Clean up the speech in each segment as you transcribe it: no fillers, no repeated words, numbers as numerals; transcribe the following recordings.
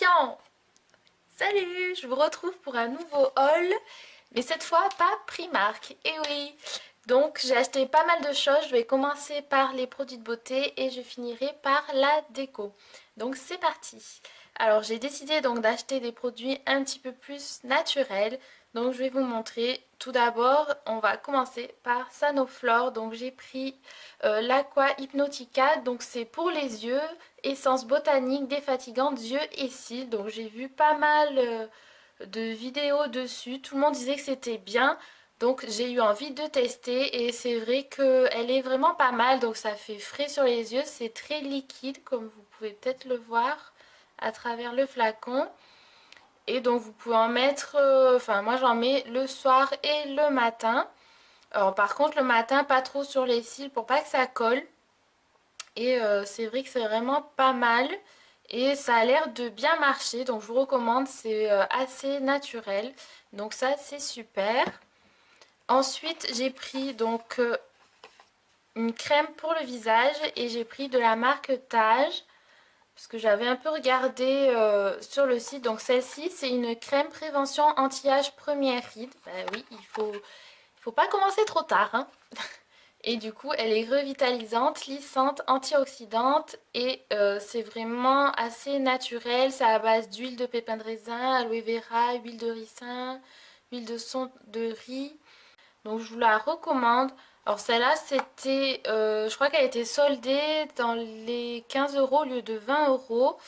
Patient! Salut, je vous retrouve pour un nouveau haul, mais cette fois pas Primark. Et oui, donc j'ai acheté pas mal de choses, je vais commencer par les produits de beauté et je finirai par la déco. Donc c'est parti. Alors j'ai décidé donc d'acheter des produits un petit peu plus naturels, donc je vais vous montrer. Tout d'abord, on va commencer par Sanoflore. Donc j'ai pris l'Aqua Hypnotica, donc c'est pour les yeux, essence botanique défatigante yeux et cils. Donc j'ai vu pas mal de vidéos dessus, tout le monde disait que c'était bien. Donc j'ai eu envie de tester et c'est vrai qu'elle est vraiment pas mal. Donc ça fait frais sur les yeux, c'est très liquide comme vous pouvez peut-être le voir à travers le flacon. Et donc vous pouvez en mettre, enfin moi j'en mets le soir et le matin. Alors par contre le matin pas trop sur les cils pour pas que ça colle. Et c'est vrai que c'est vraiment pas mal. Et ça a l'air de bien marcher. Donc je vous recommande, c'est assez naturel. Donc ça c'est super. Ensuite j'ai pris donc une crème pour le visage. Et j'ai pris de la marque Tage. Parce que j'avais un peu regardé sur le site. Donc celle-ci, c'est une crème prévention anti-âge première ride. Ben oui, il faut pas commencer trop tard, hein. Et du coup, elle est revitalisante, lissante, antioxydante. Et c'est vraiment assez naturel. C'est à base d'huile de pépins de raisin, aloe vera, huile de ricin, huile de son de riz. Donc je vous la recommande. Alors celle-là, c'était, je crois qu'elle était soldée dans les 15 € au lieu de 20 euros.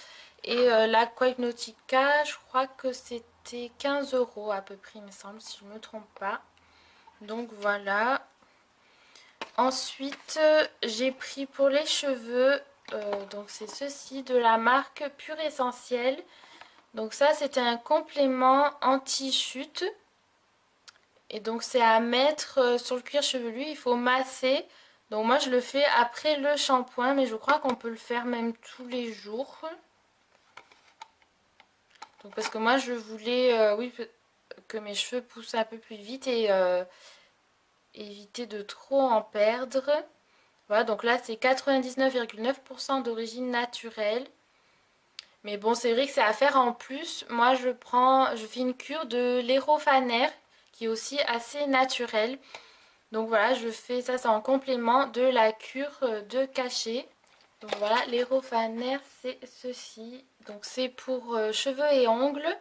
Et l'Aqua Hypnotica, je crois que c'était 15 € à peu près, il me semble, si je ne me trompe pas. Donc voilà. Ensuite, j'ai pris pour les cheveux, donc c'est ceci de la marque Pure Essentiel. Donc ça, c'était un complément anti-chute. Et donc c'est à mettre sur le cuir chevelu, il faut masser. Donc moi je le fais après le shampoing, mais je crois qu'on peut le faire même tous les jours. Donc parce que moi je voulais, oui, que mes cheveux poussent un peu plus vite et éviter de trop en perdre. Voilà, donc là c'est 99,9% d'origine naturelle. Mais bon, c'est vrai que c'est à faire en plus. Moi je fais une cure de l'Hérofaner qui est aussi assez naturelle. Donc voilà, je fais ça, c'est en complément de la cure de cachet. Donc voilà, l'Hérofaner, c'est ceci. Donc c'est pour cheveux et ongles.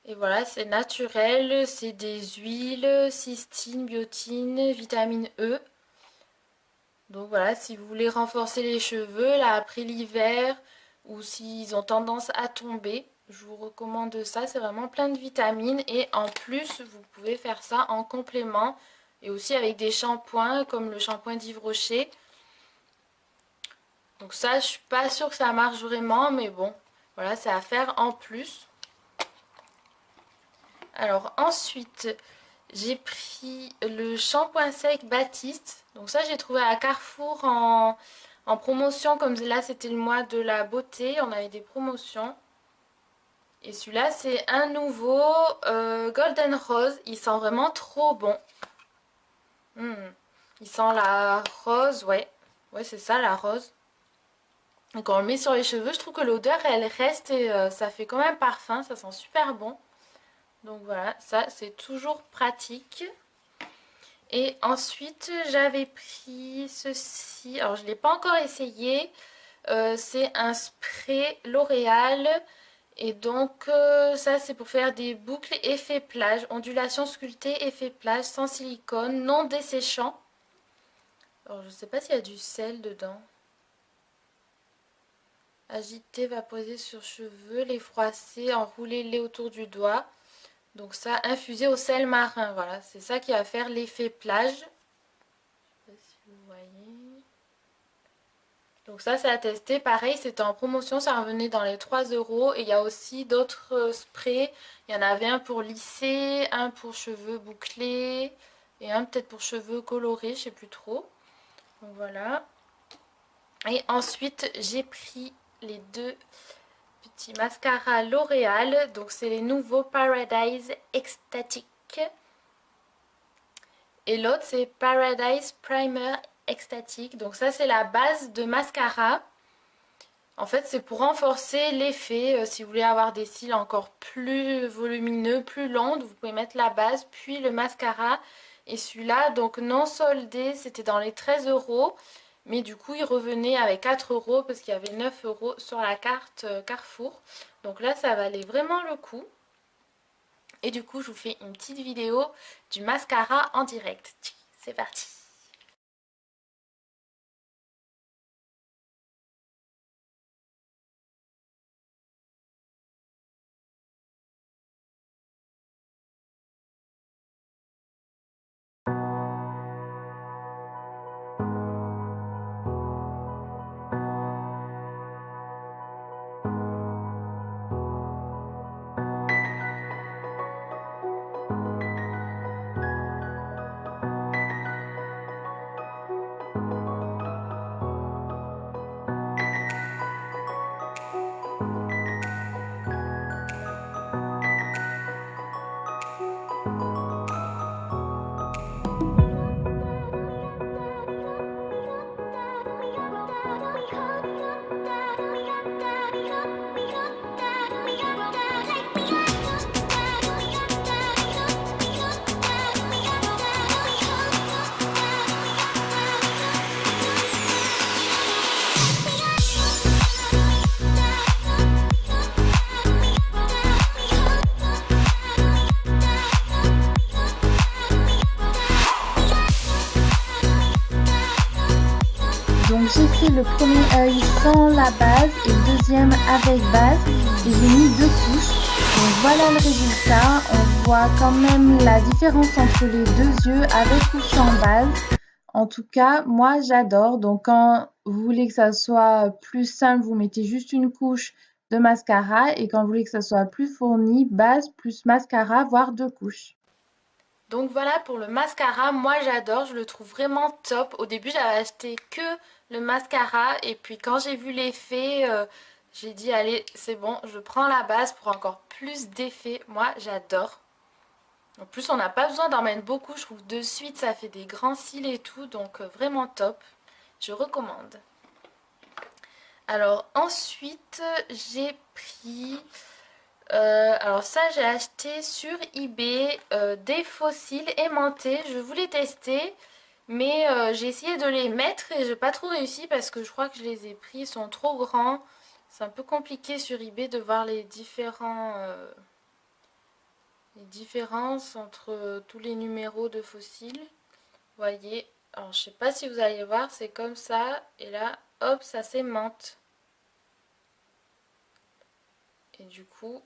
Et voilà, c'est naturel, c'est des huiles, cystine, biotine, vitamine E. Donc voilà, si vous voulez renforcer les cheveux, là après l'hiver, ou s'ils ont tendance à tomber, je vous recommande ça. C'est vraiment plein de vitamines et en plus, vous pouvez faire ça en complément et aussi avec des shampoings comme le shampoing d'Yves Rocher. Donc ça, je suis pas sûre que ça marche vraiment, mais bon, voilà, c'est à faire en plus. Alors ensuite, j'ai pris le shampoing sec Baptiste. Donc ça, j'ai trouvé à Carrefour en promotion. Comme là, c'était le mois de la beauté. On avait des promotions. Et celui-là, c'est un nouveau Golden Rose. Il sent vraiment trop bon. Il sent la rose, ouais. Ouais, c'est ça, la rose. Et quand on le met sur les cheveux, je trouve que l'odeur, elle reste et ça fait quand même parfum. Ça sent super bon. Donc voilà, ça, c'est toujours pratique. Et ensuite, j'avais pris ceci. Alors, je ne l'ai pas encore essayé. C'est un spray L'Oréal. Et donc, ça, c'est pour faire des boucles effet plage. Ondulation sculptée, effet plage, sans silicone, non desséchant. Alors, je ne sais pas s'il y a du sel dedans. Agiter, vaporiser sur cheveux, les froisser, enrouler-les autour du doigt. Donc ça, infusé au sel marin, voilà, c'est ça qui va faire l'effet plage. Je sais pas si vous voyez. Donc ça, c'est à tester. Pareil, c'était en promotion, ça revenait dans les 3 €. Et il y a aussi d'autres sprays. Il y en avait un pour lisser, un pour cheveux bouclés et un peut-être pour cheveux colorés, je sais plus trop. Donc voilà. Et ensuite, j'ai pris les deux petits mascaras L'Oréal. Donc c'est les nouveaux Paradise Ecstatic. Et l'autre c'est Paradise Primer Ecstatic. Donc ça c'est la base de mascara. En fait, c'est pour renforcer l'effet. Si vous voulez avoir des cils encore plus volumineux, plus longs, vous pouvez mettre la base, puis le mascara. Et celui-là, donc non soldé, c'était dans les 13 €. Mais du coup, il revenait avec 4 € parce qu'il y avait 9 € sur la carte Carrefour. Donc là, ça valait vraiment le coup. Et du coup, je vous fais une petite vidéo du mascara en direct. C'est parti! Donc j'ai fait le premier œil sans la base et le deuxième avec base et j'ai mis 2 couches. Donc voilà le résultat, on voit quand même la différence entre les deux yeux avec ou sans base. En tout cas, moi j'adore. Donc quand vous voulez que ça soit plus simple, vous mettez juste une couche de mascara et quand vous voulez que ça soit plus fourni, base plus mascara, voire 2 couches. Donc voilà pour le mascara, moi j'adore, je le trouve vraiment top. Au début j'avais acheté que le mascara et puis quand j'ai vu l'effet, j'ai dit allez c'est bon, je prends la base pour encore plus d'effet. Moi j'adore. En plus on n'a pas besoin d'en mettre beaucoup, je trouve de suite ça fait des grands cils et tout, donc vraiment top. Je recommande. Alors ensuite j'ai pris... alors ça j'ai acheté sur eBay des fossiles aimantés, je voulais tester mais j'ai essayé de les mettre et j'ai pas trop réussi parce que je crois que je les ai pris, ils sont trop grands. C'est un peu compliqué sur eBay de voir les différences entre tous les numéros de fossiles. Vous voyez, alors je sais pas si vous allez voir, c'est comme ça et là hop ça s'aimante. Et du coup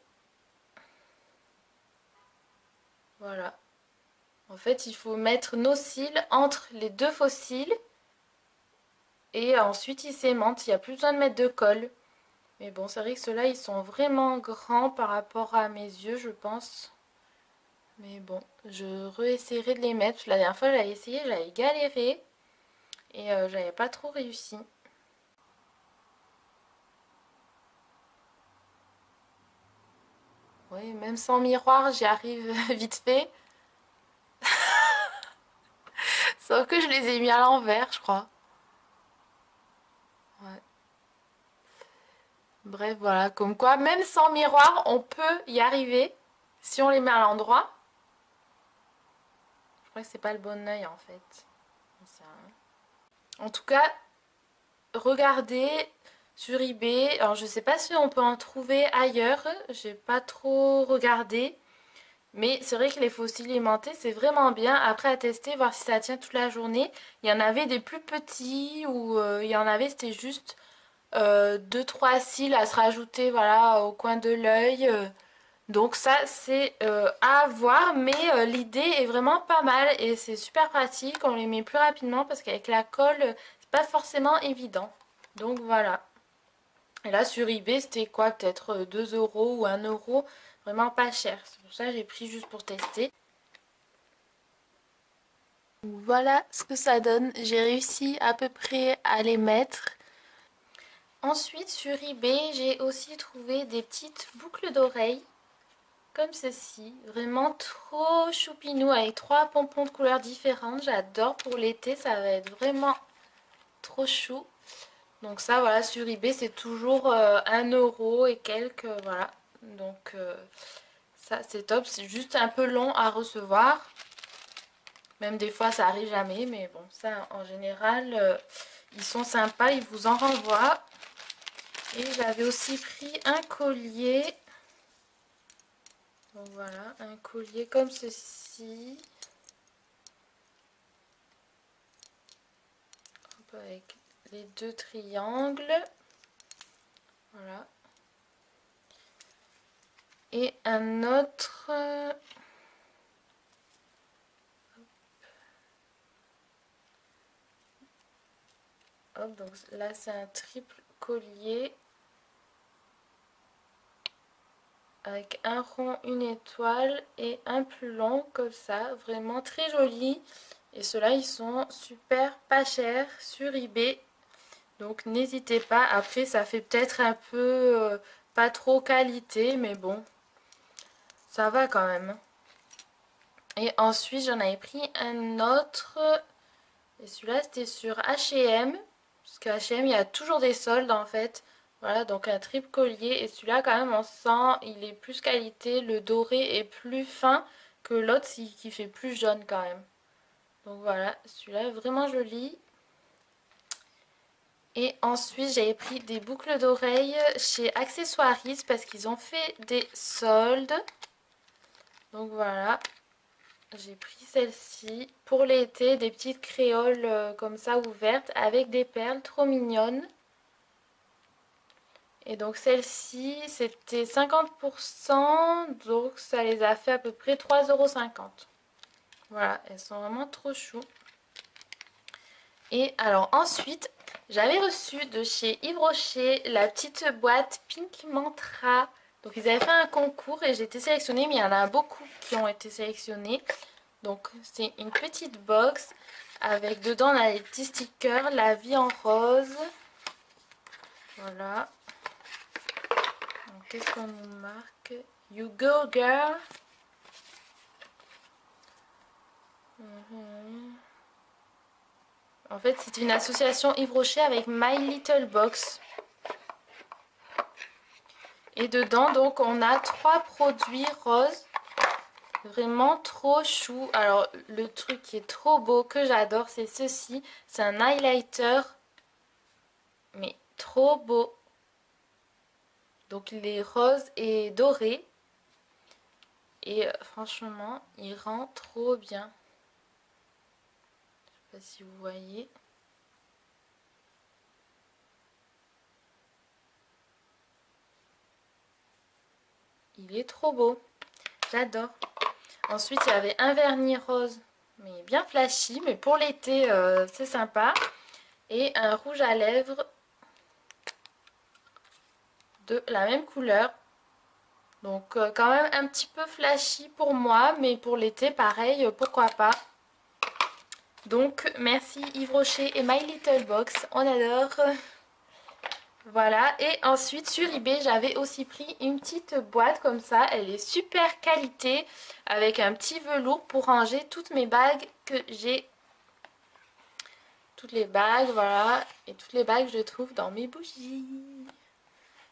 voilà. En fait, il faut mettre nos cils entre les deux faux cils et ensuite ils s'aimantent. Il n'y a plus besoin de mettre de colle. Mais bon, c'est vrai que ceux-là, ils sont vraiment grands par rapport à mes yeux, je pense. Mais bon, je réessayerai de les mettre. Parce que la dernière fois, j'avais essayé, j'avais galéré et j'avais pas trop réussi. Oui, même sans miroir, j'y arrive vite fait. Sauf que je les ai mis à l'envers, je crois. Ouais. Bref, voilà, comme quoi, même sans miroir, on peut y arriver si on les met à l'endroit. Je crois que c'est pas le bon œil en fait. En tout cas, regardez sur eBay. Alors, je sais pas si on peut en trouver ailleurs. J'ai pas trop regardé. Mais c'est vrai que les fossiles aimantés, c'est vraiment bien. Après, à tester, voir si ça tient toute la journée. Il y en avait des plus petits ou il y en avait, c'était juste 2-3 cils à se rajouter voilà, au coin de l'œil. Donc ça, c'est à voir. Mais l'idée est vraiment pas mal et c'est super pratique. On les met plus rapidement parce qu'avec la colle, c'est pas forcément évident. Donc voilà. Et là sur eBay c'était quoi, peut-être 2 € ou 1 €, vraiment pas cher. C'est pour ça que j'ai pris juste pour tester. Voilà ce que ça donne, j'ai réussi à peu près à les mettre. Ensuite sur eBay j'ai aussi trouvé des petites boucles d'oreilles comme ceci, vraiment trop choupinou avec 3 pompons de couleurs différentes. J'adore pour l'été, ça va être vraiment trop chou. Donc ça, voilà, sur eBay, c'est toujours 1 € et quelques, voilà. Donc ça, c'est top. C'est juste un peu long à recevoir. Même des fois, ça arrive jamais. Mais bon, ça, en général, ils sont sympas. Ils vous en renvoient. Et j'avais aussi pris un collier. Donc voilà, un collier comme ceci. Hop, avec les 2 triangles. Voilà. Et un autre... Hop, donc là c'est un triple collier. Avec un rond, une étoile et un plomb comme ça. Vraiment très joli. Et ceux-là, ils sont super pas chers sur eBay. Donc n'hésitez pas. Après, ça fait peut-être un peu pas trop qualité. Mais bon, ça va quand même. Et ensuite, j'en avais pris un autre. Et celui-là, c'était sur H&M. Parce que H&M, il y a toujours des soldes en fait. Voilà, donc un triple collier. Et celui-là, quand même, on sent, il est plus qualité. Le doré est plus fin que l'autre qui fait plus jaune quand même. Donc voilà, celui-là est vraiment joli. Et ensuite, j'avais pris des boucles d'oreilles chez Accessoiris parce qu'ils ont fait des soldes. Donc voilà, j'ai pris celle-ci pour l'été, des petites créoles comme ça ouvertes avec des perles trop mignonnes. Et donc celle-ci, c'était 50%, donc ça les a fait à peu près 3,50 €. Voilà, elles sont vraiment trop chou. Et alors ensuite, j'avais reçu de chez Yves Rocher la petite boîte Pink Mantra. Donc ils avaient fait un concours et j'ai été sélectionnée, mais il y en a beaucoup qui ont été sélectionnés. Donc c'est une petite box avec dedans on a les petits stickers, la vie en rose. Voilà. Qu'est-ce qu'on nous marque? You go girl. En fait, c'est une association Yves Rocher avec My Little Box. Et dedans, donc, on a 3 produits roses. Vraiment trop chou. Alors, le truc qui est trop beau, que j'adore, c'est ceci. C'est un highlighter. Mais trop beau. Donc, il est rose et doré. Et franchement, il rend trop bien. Je sais pas si vous voyez. Il est trop beau. J'adore. Ensuite, il y avait un vernis rose, mais bien flashy. Mais pour l'été, c'est sympa. Et un rouge à lèvres de la même couleur. Donc quand même un petit peu flashy pour moi, mais pour l'été, pareil, pourquoi pas. Donc merci Yves Rocher et My Little Box, on adore. Voilà, et ensuite sur eBay, j'avais aussi pris une petite boîte comme ça. Elle est super qualité, avec un petit velours pour ranger toutes mes bagues que j'ai. Toutes les bagues, voilà, et toutes les bagues que je trouve dans mes bougies.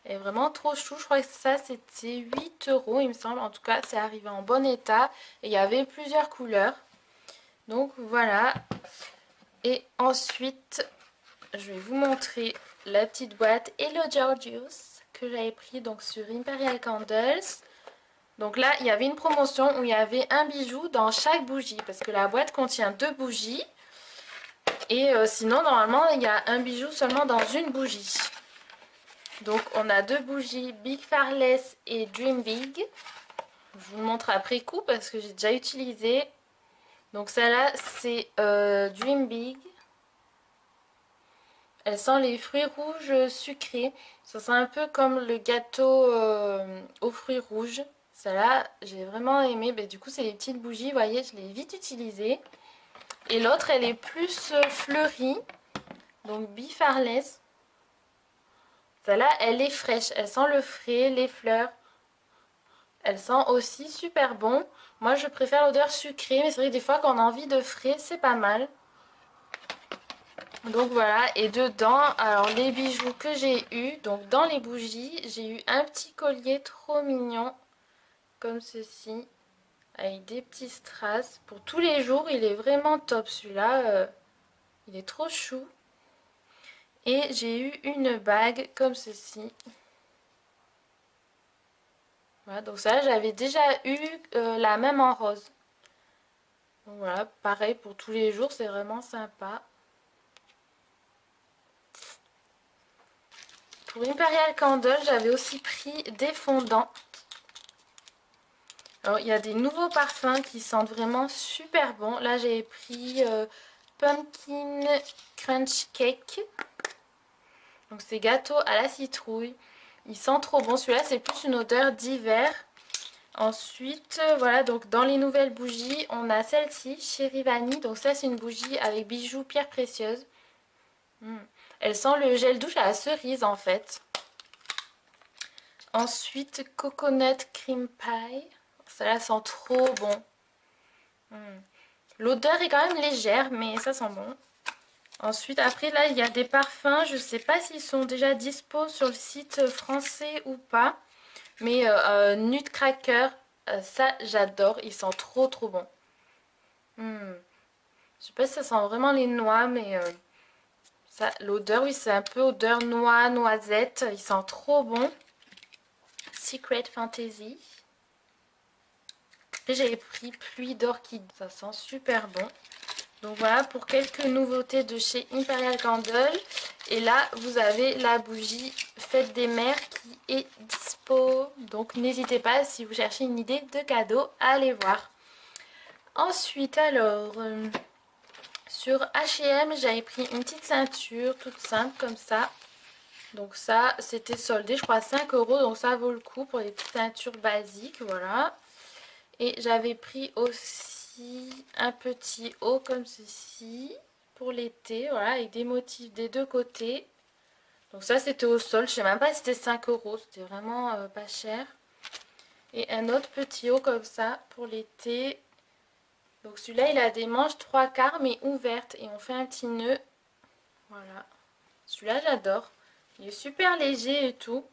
Elle est vraiment trop chou. Je crois que ça c'était 8 € il me semble. En tout cas c'est arrivé en bon état. Et il y avait plusieurs couleurs. Donc voilà. Et ensuite je vais vous montrer la petite boîte Hello Georgios que j'avais pris donc sur Imperial Candles. Donc là il y avait une promotion où il y avait un bijou dans chaque bougie. Parce que la boîte contient 2 bougies. Et sinon normalement il y a un bijou seulement dans une bougie. Donc on a 2 bougies Big Farless et Dream Big. Je vous le montre après coup parce que j'ai déjà utilisé. Donc celle-là c'est Dream Big. Elle sent les fruits rouges sucrés. Ça sent un peu comme le gâteau aux fruits rouges. Celle-là j'ai vraiment aimé. Du coup c'est les petites bougies, vous voyez, je l'ai vite utilisée. Et l'autre elle est plus fleurie. Donc Big Farless. Celle-là, elle est fraîche. Elle sent le frais, les fleurs. Elle sent aussi super bon. Moi, je préfère l'odeur sucrée. Mais c'est vrai que des fois, quand on a envie de frais, c'est pas mal. Donc voilà, et dedans, alors les bijoux que j'ai eu, donc dans les bougies, j'ai eu un petit collier trop mignon, comme ceci, avec des petits strass. Pour tous les jours, il est vraiment top celui-là, il est trop chou. Et j'ai eu une bague comme ceci. Voilà, donc ça, j'avais déjà eu la même en rose. Donc voilà, pareil pour tous les jours, c'est vraiment sympa. Pour Imperial Candle, j'avais aussi pris des fondants. Alors, il y a des nouveaux parfums qui sentent vraiment super bon. Là, j'ai pris Pumpkin Crunch Cake. Donc, c'est gâteau à la citrouille. Il sent trop bon. Celui-là, c'est plus une odeur d'hiver. Ensuite, voilà, donc dans les nouvelles bougies, on a celle-ci, Chérie Vanille. Donc ça, c'est une bougie avec bijoux pierres précieuses. Elle sent le gel douche à la cerise, en fait. Ensuite, Coconut Cream Pie. Ça sent trop bon. L'odeur est quand même légère, mais ça sent bon. Ensuite, après, là, il y a des parfums. Je ne sais pas s'ils sont déjà dispo sur le site français ou pas. Mais Nutcracker, ça, j'adore. Il sent trop, trop bon. Je sais pas si ça sent vraiment les noix, mais ça, l'odeur, oui, c'est un peu odeur noix, noisette. Il sent trop bon. Secret Fantasy. Et j'avais pris Pluie d'orchidée. Ça sent super bon. Donc voilà pour quelques nouveautés de chez Imperial Candle. Et là, vous avez la bougie Fête des Mères qui est dispo. Donc n'hésitez pas, si vous cherchez une idée de cadeau, à aller voir. Ensuite, alors, sur H&M, j'avais pris une petite ceinture toute simple comme ça. Donc ça, c'était soldé, je crois, à 5 €. Donc ça vaut le coup pour les petites ceintures basiques, voilà. Et j'avais pris aussi un petit haut comme ceci pour l'été, voilà, avec des motifs des deux côtés. Donc ça, c'était au sol, je sais même pas si c'était 5 €, c'était vraiment pas cher. Et un autre petit haut comme ça pour l'été. Donc celui-là, il a des manches 3/4 mais ouvertes et on fait un petit nœud. Voilà. Celui-là, j'adore. Il est super léger et tout.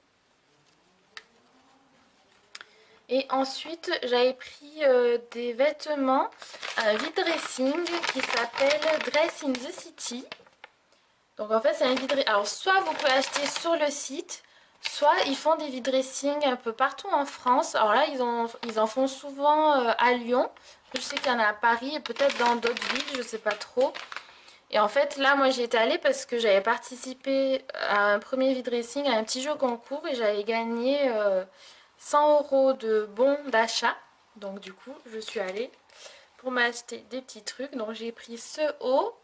Et ensuite, j'avais pris des vêtements, un vide dressing qui s'appelle Dress in the City. Donc en fait, c'est un vide dressing. Alors soit vous pouvez acheter sur le site, soit ils font des vide dressing un peu partout en France. Alors là, ils en font souvent à Lyon. Je sais qu'il y en a à Paris et peut-être dans d'autres villes, je sais pas trop. Et en fait, là, moi, j'y étais allée parce que j'avais participé à un premier vide dressing, à un petit jeu concours et j'avais gagné 100 € de bons d'achat. Donc du coup, je suis allée pour m'acheter des petits trucs. Donc j'ai pris ce haut,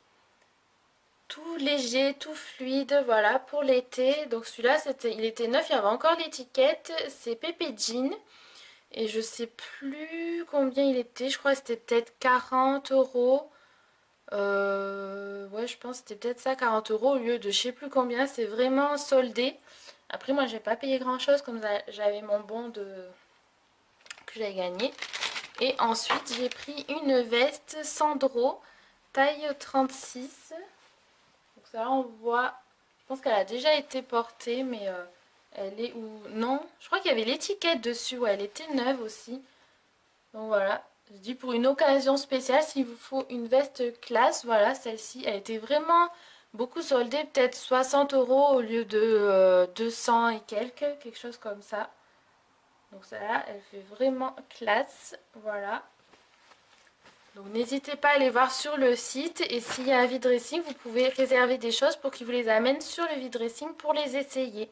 tout léger, tout fluide, voilà, pour l'été. Donc celui-là, il était neuf, il y avait encore l'étiquette. C'est Pépé Jean. Et je sais plus combien il était. Je crois que c'était peut-être 40 €. Ouais, je pense que c'était peut-être ça, 40 € au lieu de je sais plus combien. C'est vraiment soldé. Après, moi, j'ai pas payé grand-chose comme j'avais mon bon que j'avais gagné. Et ensuite, j'ai pris une veste Sandro, taille 36. Donc ça, on voit, je pense qu'elle a déjà été portée, mais elle est où? Non, je crois qu'il y avait l'étiquette dessus, ouais, elle était neuve aussi. Donc voilà, je dis pour une occasion spéciale, s'il vous faut une veste classe, voilà, celle-ci, elle était vraiment beaucoup soldée, peut-être 60 € au lieu de 200 et quelques, quelque chose comme ça. Donc celle-là, elle fait vraiment classe, voilà. Donc n'hésitez pas à aller voir sur le site et s'il y a un vide dressing, vous pouvez réserver des choses pour qu'ils vous les amènent sur le vide dressing pour les essayer.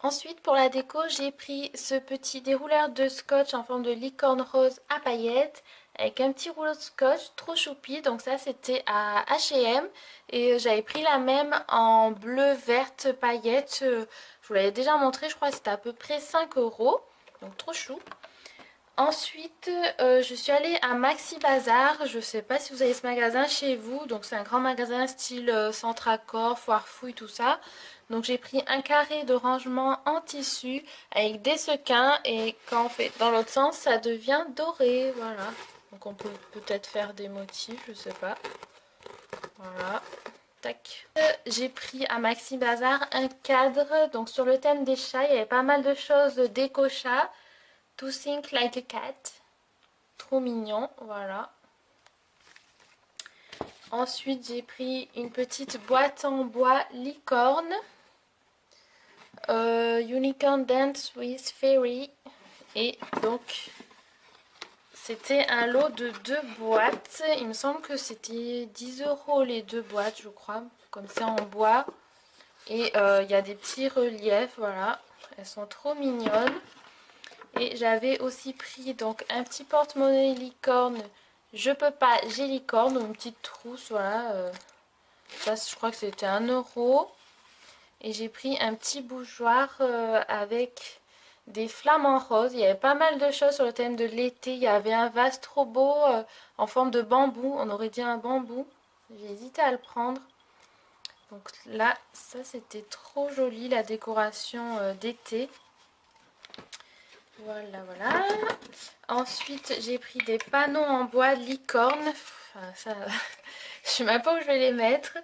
Ensuite, pour la déco, j'ai pris ce petit dérouleur de scotch en forme de licorne rose à paillettes avec un petit rouleau de scotch trop choupi. Donc ça, c'était à H&M et j'avais pris la même en bleu, verte, paillettes. Je vous l'avais déjà montré, je crois que c'était à peu près 5 €. Donc trop chou. Ensuite, je suis allée à Maxi Bazar. Je ne sais pas si vous avez ce magasin chez vous. Donc c'est un grand magasin style Centracor, Foire Fouille, tout ça. Donc j'ai pris un carré de rangement en tissu avec des sequins. Et quand on fait dans l'autre sens, ça devient doré. Voilà. Donc on peut peut-être faire des motifs, je sais pas. Voilà. Tac. J'ai pris à Maxi Bazar un cadre. Donc sur le thème des chats, il y avait pas mal de choses déco chat. To think like a cat. Trop mignon. Voilà. Ensuite, j'ai pris une petite boîte en bois licorne. Unicorn Dance with Fairy. Et donc, c'était un lot de 2 boîtes. Il me semble que c'était 10 € les 2 boîtes, je crois. Comme c'est en bois. Et il y a des petits reliefs, voilà. Elles sont trop mignonnes. Et j'avais aussi pris donc un petit porte-monnaie licorne. Je peux pas, j'ai licorne, ou une petite trousse, voilà. Ça, je crois que c'était 1 €. Et j'ai pris un petit bougeoir avec des flamants roses. Il y avait pas mal de choses sur le thème de l'été. Il y avait un vase trop beau en forme de bambou. On aurait dit un bambou. J'ai hésité à le prendre. Donc là, ça c'était trop joli, la décoration d'été. Voilà, voilà. Ensuite, j'ai pris des panneaux en bois licorne. Enfin, ça, je sais même pas où je vais les mettre.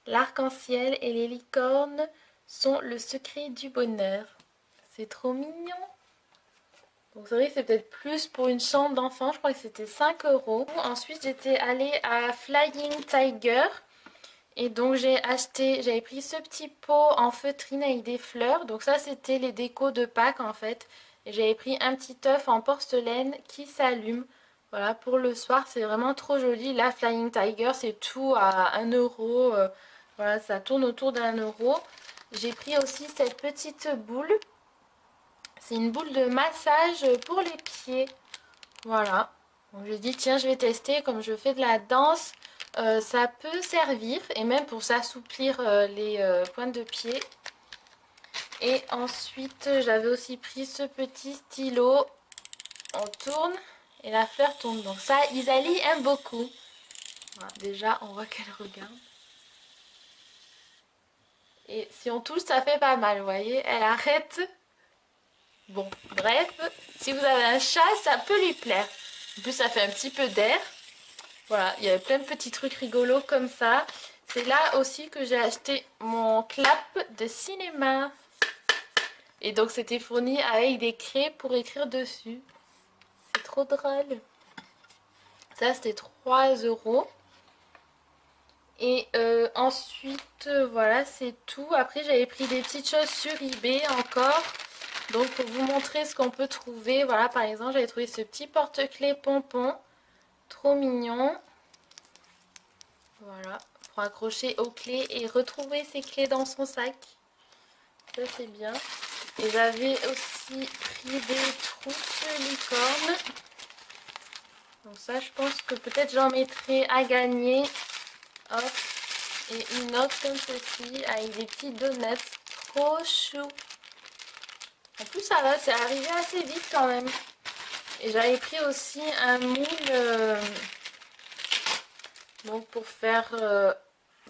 L'arc-en-ciel et les licornes sont le secret du bonheur. C'est trop mignon. Donc c'est vrai que c'est peut-être plus pour une chambre d'enfant. Je crois que c'était 5 €. Ensuite, j'étais allée à Flying Tiger. Et donc j'avais pris ce petit pot en feutrine avec des fleurs. Donc ça c'était les décos de Pâques en fait. Et j'avais pris un petit œuf en porcelaine qui s'allume. Voilà, pour le soir, c'est vraiment trop joli. Là, Flying Tiger, c'est tout à 1 €. Voilà, ça tourne autour d'1 €. J'ai pris aussi cette petite boule. C'est une boule de massage pour les pieds. Voilà. Donc j'ai dit, tiens, je vais tester. Comme je fais de la danse, ça peut servir. Et même pour s'assouplir les pointes de pied. Et ensuite, j'avais aussi pris ce petit stylo. On tourne et la fleur tombe. Donc ça, Isalie aime beaucoup. Voilà, déjà, on voit qu'elle regarde. Et si on touche, ça fait pas mal, vous voyez. Elle arrête. Bon, bref, si vous avez un chat, ça peut lui plaire. En plus, ça fait un petit peu d'air. Voilà, il y avait plein de petits trucs rigolos comme ça. C'est là aussi que j'ai acheté mon clap de cinéma. Et donc, c'était fourni avec des craies pour écrire dessus. C'est trop drôle. Ça, c'était 3 €. Et ensuite, voilà, c'est tout. Après, j'avais pris des petites choses sur eBay encore. Donc, pour vous montrer ce qu'on peut trouver. Voilà, par exemple, j'avais trouvé ce petit porte-clés pompon. Trop mignon. Voilà, pour accrocher aux clés et retrouver ses clés dans son sac. Ça, c'est bien. Et j'avais aussi pris des trousses licornes. Donc ça, je pense que peut-être j'en mettrai à gagner. Hop. Et une autre comme ceci, avec des petits donuts. Trop chou. En plus, ça va, c'est arrivé assez vite quand même. Et j'avais pris aussi un moule donc pour faire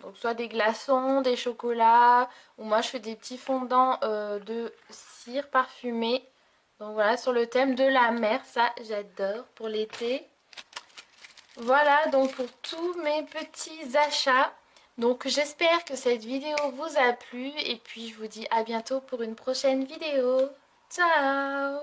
donc soit des glaçons, des chocolats, ou moi je fais des petits fondants de cire parfumée. Donc voilà, sur le thème de la mer, ça j'adore pour l'été. Voilà donc pour tous mes petits achats. Donc j'espère que cette vidéo vous a plu et puis je vous dis à bientôt pour une prochaine vidéo. Ciao!